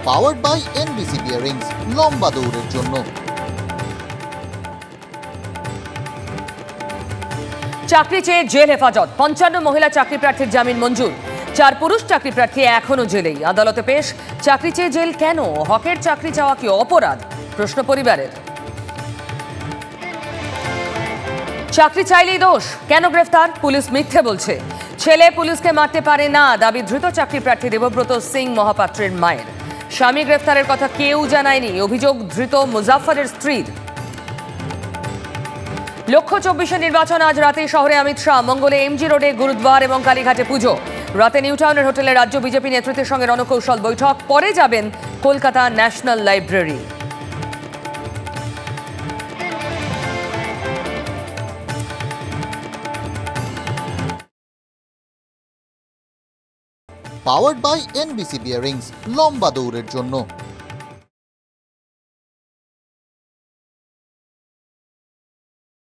Powered by NBC bearings, লম্বা দৌড়ের জন্য। চাকরি চেয়ে জেল হেফাজত, 55 মহিলা চাকরি প্রার্থীর জামিন মঞ্জুর। 4 পুরুষ চাকরি প্রার্থী এখনো জেলেই। আদালতে পেশ। চাকরি চেয়ে জেল কেন? হকের চাকরি চাওয়া কি অপরাধ? প্রশ্ন পরিবারের। চাকরি চাইলেই দোষ, কেন গ্রেফতার? পুলিশ মিথ্যে বলছে। ছেলে পুলিশকে মারতে পারে না, দাবি ধৃত চাকরি প্রার্থী দেবব্রত সিং মহাপাত্রের মায়ের। স্বামী গ্রেফতারের কথা কেউ জানায়নি, অভিযোগ ধৃত মুজাফফরের স্ত্রীর। লক্ষ্য 24 নির্বাচন। আজ রাতে শহরে অমিত শাহ, মঙ্গলে এমজি রোডে গুরুদ্বার এবং কালীঘাটে পুজো। রাতে নিউ টাউনের হোটেলে রাজ্য বিজেপি নেতৃত্বের সঙ্গে রণকৌশল বৈঠক। পরে যাবেন Kolkata national library. Powered by NBC bearings, লম্বা দৌড়ের জন্য।